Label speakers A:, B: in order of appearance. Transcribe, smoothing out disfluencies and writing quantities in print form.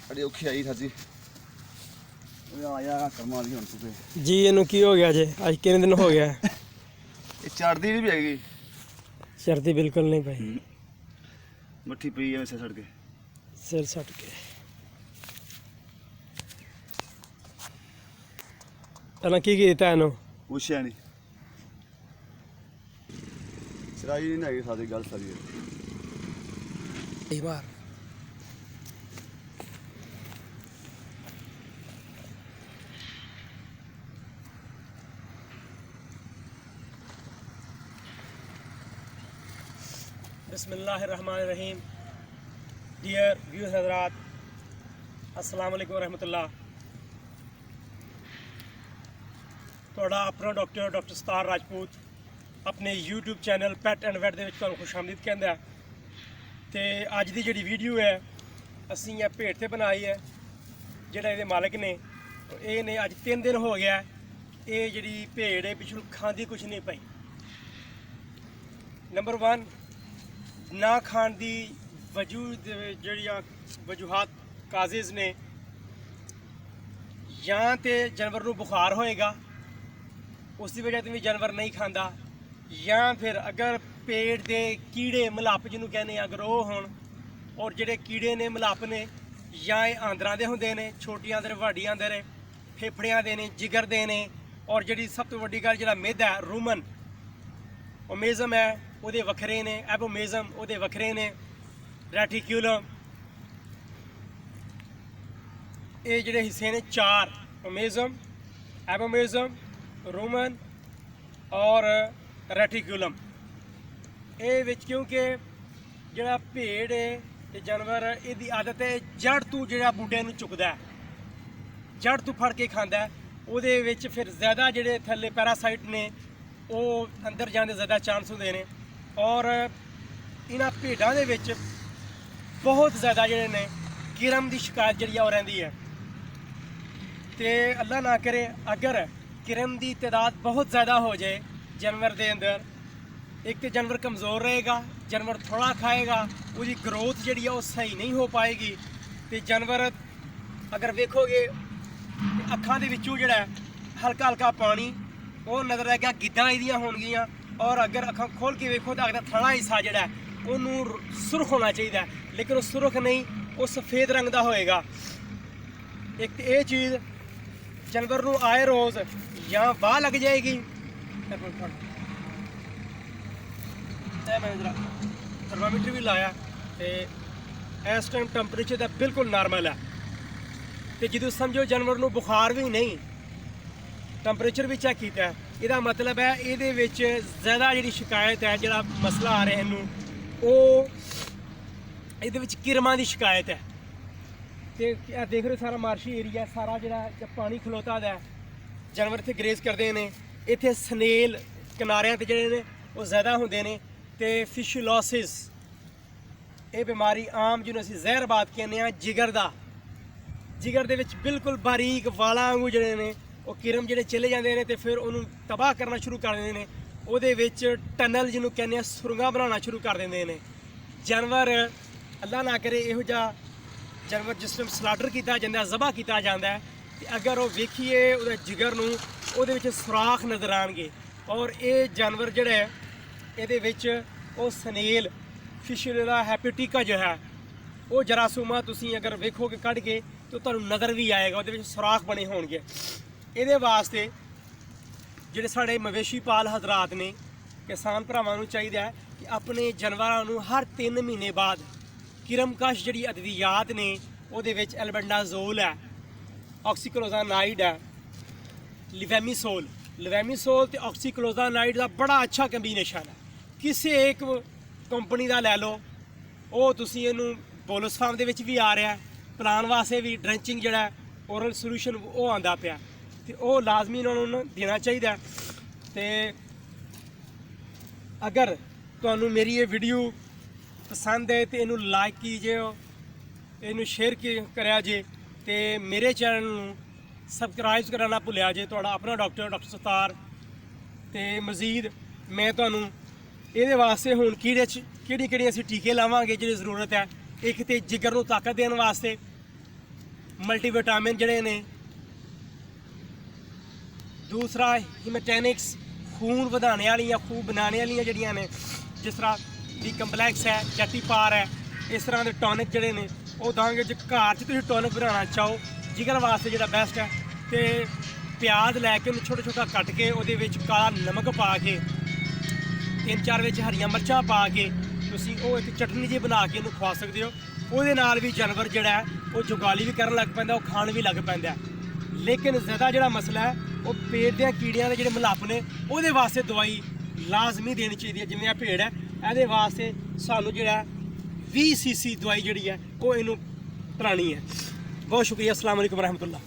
A: बड़ी औखी आई खाधी आया कर्म वाली हुण तू
B: जी इनू की हो गया जे आज कितने दिन हो गया
A: ये चढ़दी भी हैगी
B: सर्दी बिल्कुल नहीं पाई
A: मट्ठी पई है वैसे सड़ के
B: सिर सट के पहला की कीता इनू
A: पुछया नहीं सराई नहीं हैगी सारी गल सारी
B: एक बार बिस्मिल्लाहिर्रहमानिर्रहीम डियर व्यूअर्स हज़रात अस्सलाम वालेकुम रहमतुल्लाह ਤੁਹਾਡਾ ਆਪਣਾ ਡਾਕਟਰ ਸਤਾਰ ਰਾਜਪੂਤ ਆਪਣੇ YouTube channel pet and vet ਦੇ ਵਿੱਚ ਤੁਹਾਨੂੰ ਖੁਸ਼ਾਮਦੀਦ ਕਹਿੰਦਾ ਤੇ ਅੱਜ ਦੀ ਜਿਹੜੀ ਵੀਡੀਓ ਹੈ ਅਸੀਂ ਇਹ ਭੇਡ ਤੇ ਬਣਾਈ ਹੈ ਜਿਹੜਾ ਇਹਦੇ ਮਾਲਕ ਨੇ ਇਹ ਨੇ ਅੱਜ 3 ਦਿਨ ਹੋ ਗਿਆ ਇਹ ਜਿਹੜੀ ਭੇਡ ਹੈ ਪਿਛਲ ਖਾਂਦੀ ਕੁਝ ਨਹੀਂ ਪਈ ਨੰਬਰ 1 ਨਾ ਖਾਣ ਦੀ ਜਿਹੜੀਆਂ ਵਜੂਹਾਤ ਕਾਜ਼ਿਜ਼ ਨੇ ਜਾਂ ਤੇ ਜਾਨਵਰ ਨੂੰ ਬੁਖਾਰ ਹੋਏਗਾ ਉਸ ਦੀ ਵਜ੍ਹਾ ਤੋਂ ਵੀ ਜਾਨਵਰ ਨਹੀਂ ਖਾਂਦਾ ਜਾਂ ਫਿਰ ਅਗਰ ਪੇਟ ਦੇ ਕੀੜੇ ਮਲੱਪ ਜਿਹਨੂੰ ਕਹਿੰਦੇ ਆ ਅਗਰ ਉਹ ਹੋਣ ਔਰ ਜਿਹੜੇ ਕੀੜੇ ਨੇ ਮਲੱਪ ਨੇ ਜਾਂ ਇਹ ਆਂਦਰਾਂ ਦੇ ਹੁੰਦੇ ਨੇ ਛੋਟੀਆਂ ਦੇ ਵੱਡੀਆਂ ਦੇ ਫੇਫੜਿਆਂ ਦੇ ਨੇ ਜਿਗਰ ਦੇ ਨੇ ਔਰ ਜਿਹੜੀ ਸਭ ਤੋਂ ਵੱਡੀ ਗੱਲ ਜਿਹੜਾ ਮਿਹਦਾ ਹੈ ਰੂਮਨ ਓਮੇਜ਼ਮ ਹੈ ਉਹਦੇ ਵੱਖਰੇ ਨੇ ਐਬੋਮੇਜ਼ਮ ਉਹਦੇ ਵੱਖਰੇ ਨੇ ਰੈਟੀਕਿਊਲਮ ਇਹ ਜਿਹੜੇ ਹਿੱਸੇ ਨੇ 4 ਓਮੇਜ਼ਮ ਐਬੋਮੇਜ਼ਮ ਰੋਮਨ ਔਰ ਰੈਟੀਕਿਊਲਮ ਇਹ ਵਿੱਚ ਕਿਉਂਕਿ ਜਿਹੜਾ ਭੇਡ ਹੈ ਤੇ ਜਾਨਵਰ ਇਹਦੀ ਆਦਤ ਹੈ ਜੜ ਤੋਂ ਜਿਹੜਾ ਬੂਟੇ ਨੂੰ ਚੁੱਕਦਾ ਜੜ ਤੋਂ ਫੜ ਕੇ ਖਾਂਦਾ ਉਹਦੇ ਵਿੱਚ ਫਿਰ ਜ਼ਿਆਦਾ ਜਿਹੜੇ ਥੱਲੇ ਪੈਰਾਸਾਈਟ ਨੇ ਉਹ ਅੰਦਰ ਜਾਣ ਦੇ ਜ਼ਿਆਦਾ ਚਾਂਸ ਹੁੰਦੇ ਨੇ ਔਰ ਇਹਨਾਂ ਭੇਡਾਂ ਦੇ ਵਿੱਚ ਬਹੁਤ ਜ਼ਿਆਦਾ ਜਿਹੜੇ ਨੇ ਕਿਰਮ ਦੀ ਸ਼ਿਕਾਇਤ ਜਿਹੜੀ ਉਹ ਰਹਿੰਦੀ ਹੈ ਤੇ ਅੱਲਾ ਨਾ ਕਰੇ ਅਗਰ किरम की तादाद बहुत ज़्यादा हो जाए जानवर के अंदर एक तो जानवर कमज़ोर रहेगा जानवर थोड़ा खाएगा उसकी ग्रोथ जी सही नहीं हो पाएगी तो जानवर अगर वेखोगे अखां दे विचों जिहड़ा हल्का हल्का पानी वो नज़र आएगा गिद्दां इहदियां होणगियां और अगर अखां खोल के वेखो तो अगला थड़ा हिस्सा जिहड़ा उहनूं सुरख होना चाहिए लेकिन वो सुरख नहीं वो सफ़ेद रंग का होएगा एक तो ये चीज़ जानवर नूं आए रोज़ ਜਾਂ ਬਾਹ ਲੱਗ ਜਾਏਗੀ ਮੈਂ ਥਰਮਾਮੀਟਰ ਵੀ ਲਾਇਆ ਤੇ ਇਸ ਟਾਈਮ ਟੈਂਪਰੇਚਰ ਦਾ ਬਿਲਕੁਲ ਨਾਰਮਲ ਹੈ ਤੇ ਜਦੋਂ ਸਮਝੋ ਜਾਨਵਰ ਨੂੰ ਬੁਖਾਰ ਵੀ ਨਹੀਂ ਟੈਂਪਰੇਚਰ ਵੀ ਚੈੱਕ ਕੀਤਾ ਇਹਦਾ ਮਤਲਬ ਹੈ ਇਹਦੇ ਵਿੱਚ ਜ਼ਿਆਦਾ ਜਿਹੜੀ ਸ਼ਿਕਾਇਤ ਹੈ ਜਿਹੜਾ ਮਸਲਾ ਆ ਰਿਹਾ ਇਹਨੂੰ ਉਹ ਇਹਦੇ ਵਿੱਚ ਕਿਰਮਾਂ ਦੀ ਸ਼ਿਕਾਇਤ ਹੈ ਤੇ ਇਹ ਦੇਖ ਰਹੇ ਸਾਰਾ ਮਾਰਸ਼ੀ ਏਰੀਆ ਸਾਰਾ ਜਿਹੜਾ ਪਾਣੀ ਖਲੋਤਾ ਦਾ जानवर इत्थे ग्रेज करते हैं इत्थे सनेल किनारियां ते जिहड़े ने वो ज़्यादा होंदे ने ते फिशुलोसिस ये बीमारी आम जिन्होंने असीं जहरबाद कहने जिगर दे विच बिल्कुल बारीक वालां वांगू जिहड़े ने वो किरम जिहड़े चले जांदे ने ते फिर उहनूं तबाह करना शुरू कर दिंदे ने ਉਹਦੇ ਵਿੱਚ टनल जिन्हों कहने सुरंगां बनाना शुरू कर दिंदे ने जानवर अल्लाह ना करे इहो जिहा जानवर जिस टाइम स्लाटर किया जाता ज़बह किया जाता है अगर वो वेखिए वो जिगर नूं ਉਹਦੇ ਵਿੱਚ सुराख नज़र आएंगे और ये जानवर जिहड़ा ਇਹਦੇ ਵਿੱਚ ਉਹ ਸਨੇਲ ਫਿਸ਼ੂਲਾ ਹੈਪੇਟਿਕਾ जो है वो जरासूमा तुसीं अगर वेखोगे कढ़ के तो तुहानूं नज़र भी आएगा ਉਹਦੇ ਵਿੱਚ सुराख बने होणगे ਇਹਦੇ ਵਾਸਤੇ ਜਿਹੜੇ ਸਾਡੇ ਮਵੇਸ਼ੀ ਪਾਲ ਹਜ਼ਰਾਤ ਨੇ ਕਿਸਾਨ ਭਰਾਵਾਂ ਨੂੰ ਚਾਹੀਦਾ ਹੈ ਕਿ ਆਪਣੇ ਜਾਨਵਰਾਂ ਨੂੰ ਹਰ 3 ਮਹੀਨੇ ਬਾਅਦ ਕਿਰਮਕਸ਼ ਜਿਹੜੀ ਅਦਵਿਆਤ ਨੇ ਉਹਦੇ ਵਿੱਚ ਐਲਬੈਂਡਾਜ਼ੋਲ ਹੈ ऑक्सीक्लोजानाइड है लिवेमिसोल तो ऑक्सीक्लोजानाइड का बड़ा अच्छा कंबीनेशन है किसी एक कंपनी का लै लो वो तुसी इहनूं बोलस फार्म दे विच भी आ रहा है प्लान वास्ते भी ड्रेंचिंग जिहड़ा ओरल सोल्यूशन वो आंदा पिया ते वो लाजमी उन्होंने देना चाहिए ते अगर तुहानूं मेरी ये वीडियो पसंद है तो इहनूं लाइक कीजिए इहनूं शेयर करिया जे ਤੇ ਮੇਰੇ ਚੈਨਲ ਨੂੰ ਸਬਸਕ੍ਰਾਈਬ ਕਰਨਾ ਨਾ ਭੁੱਲਿਆ ਜੇ ਤੁਹਾਡਾ ਆਪਣਾ ਡਾਕਟਰ ਸਤਾਰ ਤੇ ਮਜ਼ੀਦ ਮੈਂ ਤੁਹਾਨੂੰ ਇਹਦੇ ਵਾਸਤੇ ਹੁਣ ਕਿਹੜੀ ਅਸੀਂ ਟੀਕੇ ਲਾਵਾਂਗੇ ਜਿਹੜੀ ਜ਼ਰੂਰਤ ਹੈ ਇੱਕ ਤੇ ਜਿਗਰ ਨੂੰ ਤਾਕਤ ਦੇਣ ਵਾਸਤੇ ਮਲਟੀਵਿਟਾਮਿਨ ਜਿਹੜੇ ਨੇ, ਦੂਸਰਾ ਹੀਮੋਟੈਨਿਕਸ ਖੂਨ ਵਧਾਉਣ ਵਾਲੀਆਂ, ਖੂਨ ਬਣਾਉਣ ਵਾਲੀਆਂ ਜਿਹੜੀਆਂ ਨੇ, ਜਿਸ ਤਰ੍ਹਾਂ ਦੀ ਕੰਪਲੈਕਸ ਹੈ, ਜੈਟੀਪਾਰ ਹੈ, ਇਸ ਤਰ੍ਹਾਂ ਦੇ ਟੌਨਿਕ ਜਿਹੜੇ ਨੇ ਉਹ ਦਾਂਗੇ। ਜੇ ਘਰ 'ਚ ਤੁਸੀਂ ਟੌਨਿਕ ਬਣਾਉਣਾ ਚਾਹੋ ਜਿਗਰ ਵਾਸਤੇ ਜਿਹੜਾ ਬੈਸਟ ਹੈ, ਤੇ ਪਿਆਜ਼ ਲੈ ਕੇ ਉਹਨੂੰ ਛੋਟਾ ਛੋਟਾ ਕੱਟ ਕੇ ਉਹਦੇ ਵਿੱਚ ਕਾਲਾ ਨਮਕ ਪਾ ਕੇ 3-4 ਵਿੱਚ ਹਰੀਆਂ ਮਿਰਚਾਂ ਪਾ ਕੇ ਤੁਸੀਂ ਉਹ ਇੱਕ ਚਟਨੀ ਜਿਹੀ ਬਣਾ ਕੇ ਉਹਨੂੰ ਖਵਾ ਸਕਦੇ ਹੋ। ਉਹਦੇ ਨਾਲ ਵੀ ਜਾਨਵਰ ਜਿਹੜਾ ਹੈ ਉਹ ਜੁਗਾਲੀ ਵੀ ਕਰਨ ਲੱਗ ਪੈਂਦਾ, ਉਹ ਖਾਣ ਵੀ ਲੱਗ ਪੈਂਦਾ। ਲੇਕਿਨ ਜ਼ਿਆਦਾ ਜਿਹੜਾ ਮਸਲਾ ਹੈ ਉਹ ਪੇਟ ਦੀਆਂ ਕੀੜੀਆਂ ਦੇ ਜਿਹੜੇ ਮਲੱਪ ਨੇ ਉਹਦੇ ਵਾਸਤੇ ਦਵਾਈ ਲਾਜ਼ਮੀ ਦੇਣੀ ਚਾਹੀਦੀ ਹੈ। ਜਿਵੇਂ ਇਹ ਭੇਡ ਹੈ, ਇਹਦੇ ਵਾਸਤੇ ਸਾਨੂੰ ਜਿਹੜਾ 20 cc ਦਵਾਈ ਜਿਹੜੀ ਹੈ ਉਹ ਇਹਨੂੰ ਪਿਲਾਣੀ ਹੈ। ਬਹੁਤ ਸ਼ੁਕਰੀਆ। ਅਸਲਾਮ ਵਾਲੇਕੁਮ ਰਹਿਮਤੁल्लाह।